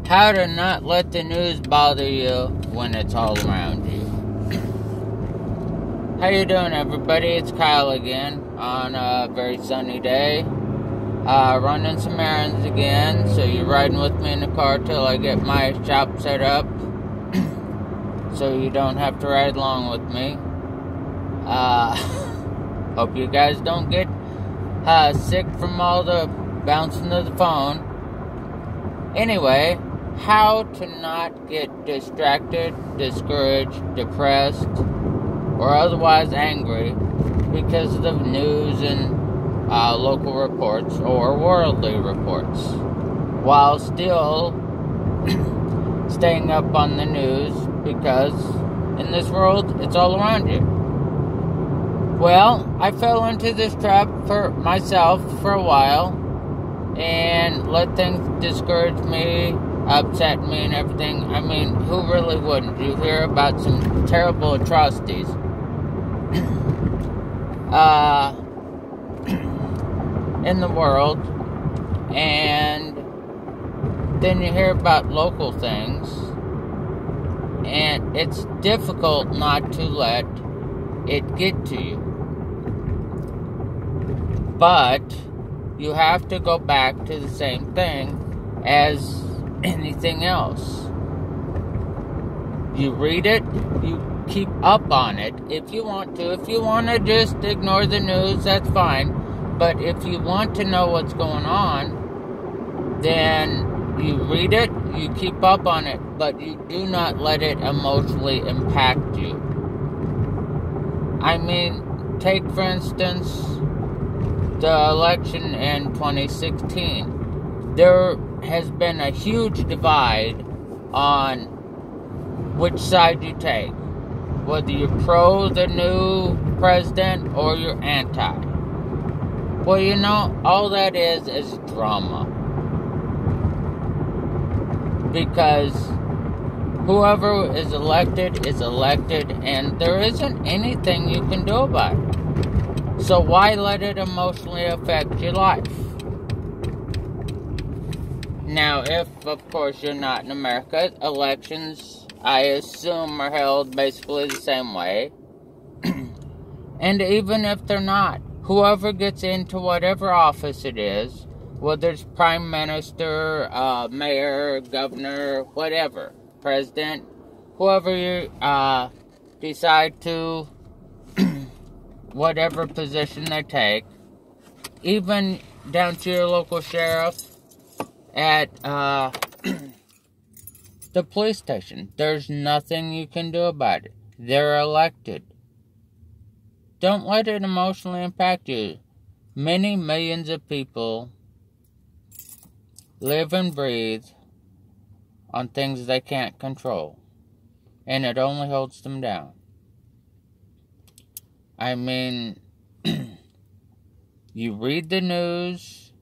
How to not let the news bother you when it's all around you. How you doing, everybody? It's Kyle again on a very sunny day. Running some errands again, so you're riding with me in the car till I get my shop set up, so you don't have to ride along with me. Hope you guys don't get sick from all the bouncing of the phone. Anyway, how to not get distracted, discouraged, depressed, or otherwise angry because of the news and local reports or worldly reports, while still staying up on the news, because in this world, it's all around you. Well, I fell into this trap for myself for a while, and let things discourage me, upset me, and everything. I mean, who really wouldn't? You hear about some terrible atrocities. In the world, and then you hear about local things, and it's difficult not to let it get to you. But you have to go back to the same thing as anything else. You read it, you keep up on it if you want to. If you want to just ignore the news, that's fine. But if you want to know what's going on, then you read it, you keep up on it, but you do not let it emotionally impact you. I mean, take for instance the election in 2016. There has been a huge divide on which side you take, whether you're pro the new president or you're anti. Well, you know, all that is drama. Because whoever is elected, and there isn't anything you can do about it. So why let it emotionally affect your life? Now, if, of course, you're not in America, elections, I assume, are held basically the same way. And even if they're not, whoever gets into whatever office it is, whether it's prime minister, mayor, governor, whatever, president, whoever you decide to, whatever position they take, even down to your local sheriff at the police station, there's nothing you can do about it. They're elected. Don't let it emotionally impact you. Many millions of people live and breathe on things they can't control, and it only holds them down. I mean, you read the news,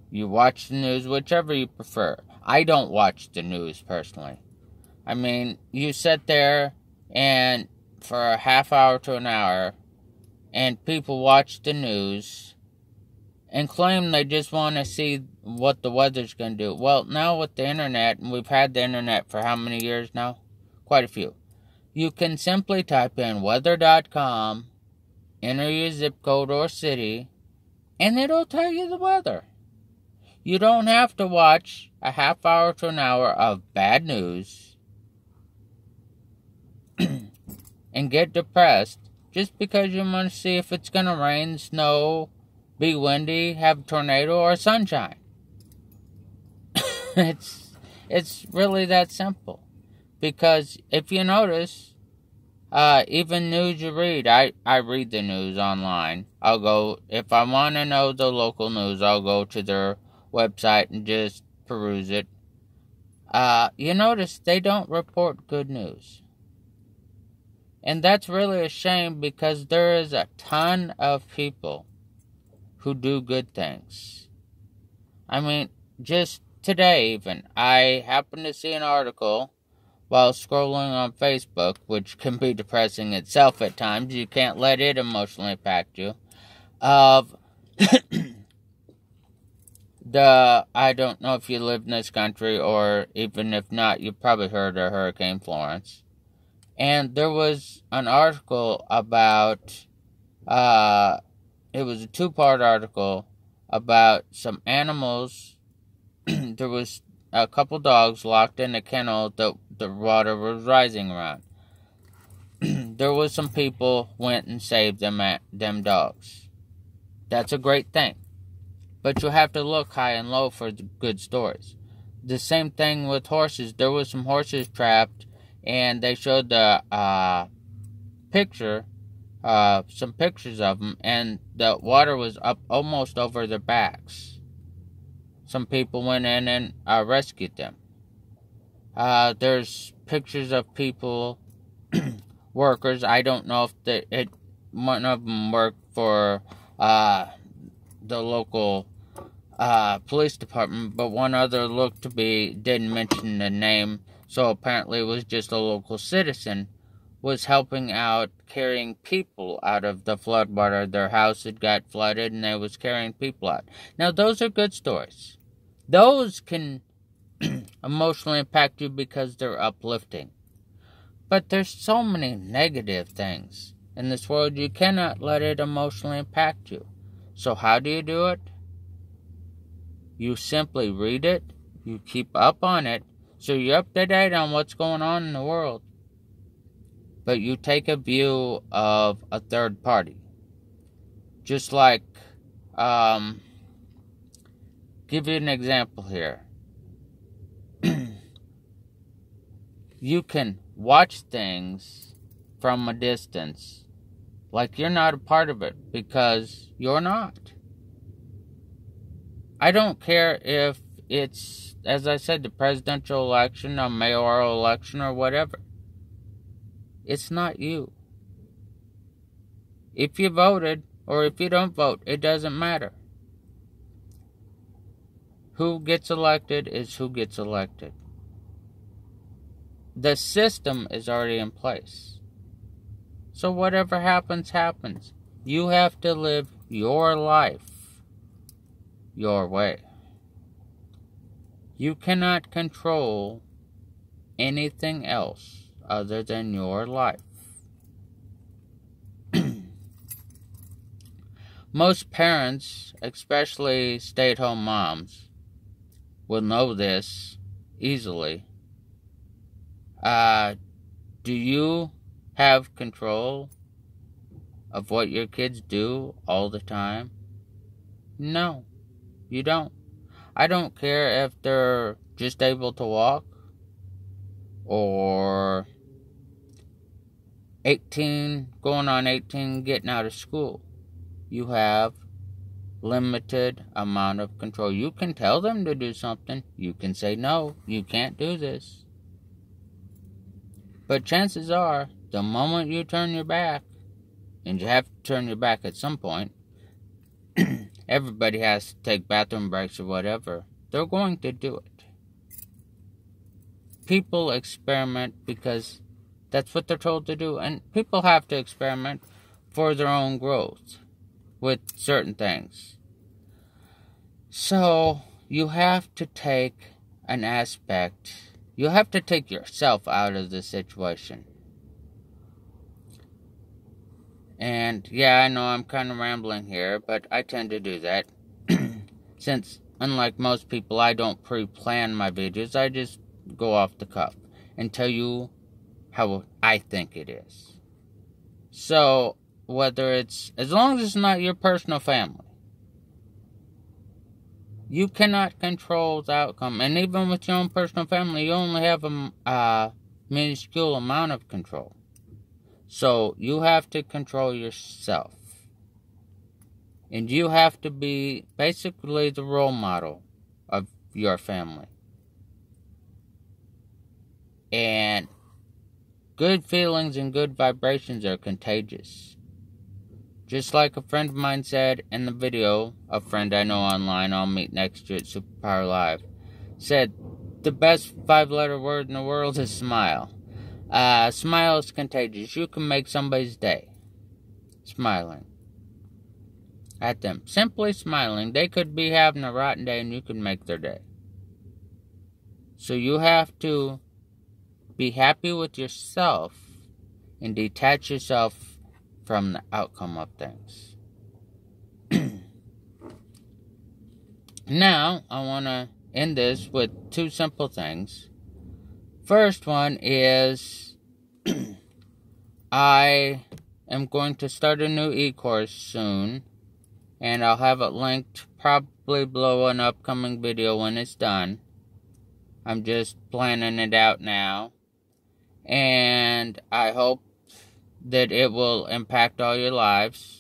you watch the news, whichever you prefer. I don't watch the news, personally. I mean, you sit there and for a half hour to an hour, and people watch the news and claim they just want to see what the weather's going to do. Well, now with the internet, and we've had the internet for how many years now? Quite a few. You can simply type in weather.com, enter your zip code or city, and it'll tell you the weather. You don't have to watch a half hour to an hour of bad news and get depressed just because you want to see if it's going to rain, snow, be windy, have a tornado, or sunshine. It's really that simple. Because if you notice, even news you read, I read the news online. I'll go, if I want to know the local news, I'll go to their website and just peruse it. You notice they don't report good news. And that's really a shame, because there is a ton of people who do good things. I mean, just today even, I happened to see an article while scrolling on Facebook, which can be depressing itself at times. You can't let it emotionally impact you. Of I don't know if you live in this country, or even if not, you probably heard of Hurricane Florence. And there was an article about, it was a 2-part article about some animals. There was a couple dogs locked in a kennel that the water was rising around. There was some people went and saved them dogs. That's a great thing. But you have to look high and low for the good stories. The same thing with horses. There was some horses trapped, and they showed the some pictures of them, and the water was up almost over their backs. Some people went in and rescued them. There's pictures of people, workers. I don't know if one of them worked for the local police department, but one other looked to be, didn't mention the name, so apparently it was just a local citizen, was helping out carrying people out of the floodwater. Their house had got flooded and they was carrying people out. Now those are good stories. Those can emotionally impact you because they're uplifting. But there's so many negative things in this world, you cannot let it emotionally impact you. So how do you do it? You simply read it, you keep up on it, so you're up to date on what's going on in the world. But you take a view of a third party. Just like, give you an example here. You can watch things from a distance like you're not a part of it, because you're not. I don't care if it's, as I said, the presidential election, a mayoral election, or whatever. It's not you. If you voted, or if you don't vote, it doesn't matter. Who gets elected is who gets elected. The system is already in place. So whatever happens, happens. You have to live your life your way. You cannot control anything else other than your life. Most parents, especially stay-at-home moms, will know this easily. Do you have control of what your kids do all the time? No, you don't. I don't care if they're just able to walk, or 18, going on 18, getting out of school. You have limited amount of control. You can tell them to do something. You can say, no, you can't do this. But chances are, the moment you turn your back, and you have to turn your back at some point, everybody has to take bathroom breaks or whatever, they're going to do it. People experiment because that's what they're told to do, and people have to experiment for their own growth with certain things. So, you have to take an aspect, you have to take yourself out of the situation. And yeah, I know I'm kind of rambling here, but I tend to do that. Since, unlike most people, I don't pre-plan my videos, I just go off the cuff and tell you how I think it is. So, whether it's, as long as it's not your personal family, you cannot control the outcome. And even with your own personal family, you only have a minuscule amount of control. So, you have to control yourself. And you have to be basically the role model of your family. And good feelings and good vibrations are contagious. Just like a friend of mine said in the video, a friend I know online, I'll meet next to at Superpower Live, said, the best 5-letter word in the world is smile. Smile is contagious. You can make somebody's day smiling. at them, simply smiling. They could be having a rotten day and you could make their day. So you have to be happy with yourself and detach yourself from the outcome of things. Now, I want to end this with two simple things. First one is I am going to start a new e-course soon, and I'll have it linked probably below an upcoming video when it's done. I'm just planning it out now, and I hope that it will impact all your lives.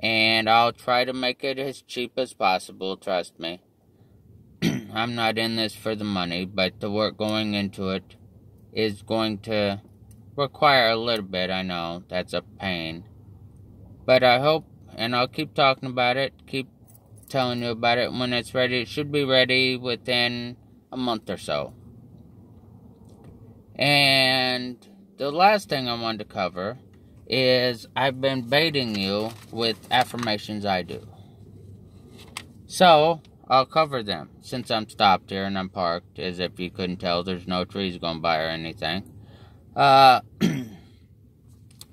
And I'll try to make it as cheap as possible, trust me. I'm not in this for the money, but the work going into it is going to require a little bit, I know. That's a pain. But I hope, and I'll keep talking about it, keep telling you about it when it's ready. It should be ready within a month or so. And the last thing I wanted to cover is I've been baiting you with affirmations I do. So, I'll cover them since I'm stopped here and I'm parked. As if you couldn't tell, there's no trees going by or anything.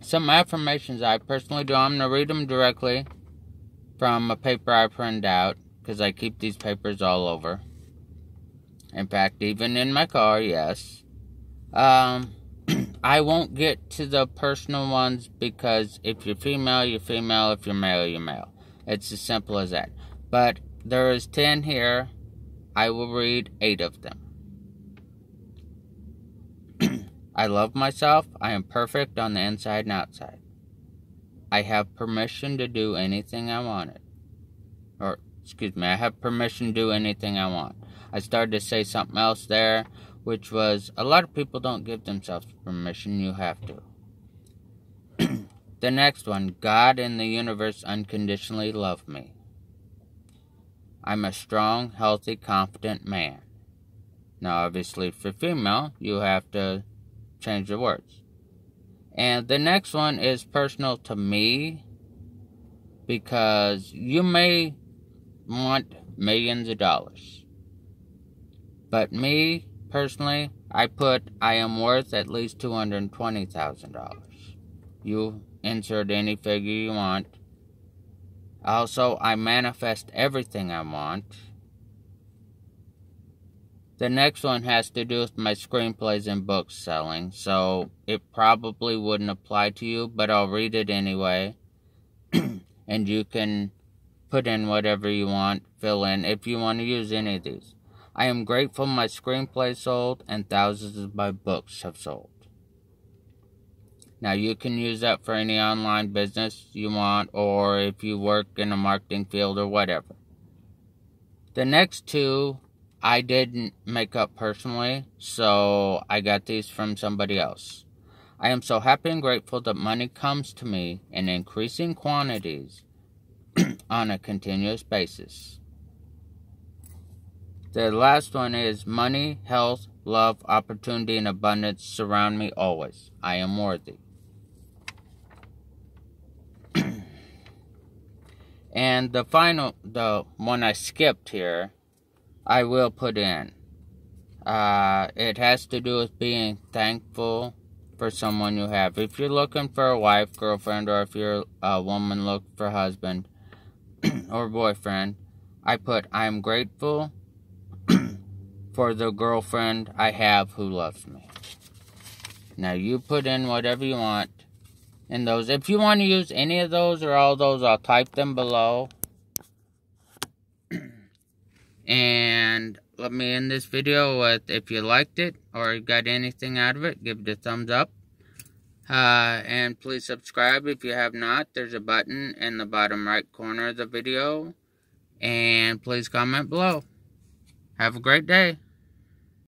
Some affirmations I personally do. I'm going to read them directly from a paper I printed out, because I keep these papers all over. In fact, even in my car, yes. I won't get to the personal ones because if you're female, you're female. If you're male, you're male. It's as simple as that. But there is 10 here. I will read 8 of them. I love myself. I am perfect on the inside and outside. I have permission to do anything I wanted. I have permission to do anything I want. I started to say something else there, which was, a lot of people don't give themselves permission. You have to. The next one, God and the universe unconditionally love me. I'm a strong, healthy, confident man. Now, obviously, for female, you have to change the words. And the next one is personal to me, because you may want millions of dollars. But me, personally, I am worth at least $220,000. You insert any figure you want. Also, I manifest everything I want. The next one has to do with my screenplays and books selling, so it probably wouldn't apply to you, but I'll read it anyway. And you can put in whatever you want, fill in, if you want to use any of these. I am grateful my screenplay sold and thousands of my books have sold. Now, you can use that for any online business you want, or if you work in a marketing field or whatever. The next two, I didn't make up personally, so I got these from somebody else. I am so happy and grateful that money comes to me in increasing quantities on a continuous basis. The last one is money, health, love, opportunity, and abundance surround me always. I am worthy. And the one I skipped here, I will put in. It has to do with being thankful for someone you have. If you're looking for a wife, girlfriend, or if you're a woman looking for a husband or boyfriend, I am grateful for the girlfriend I have who loves me. Now, you put in whatever you want in those. If you want to use any of those or all those, I'll type them below. And let me end this video with, if you liked it or got anything out of it, give it a thumbs up. And please subscribe if you have not. There's a button in the bottom right corner of the video. And please comment below. Have a great day.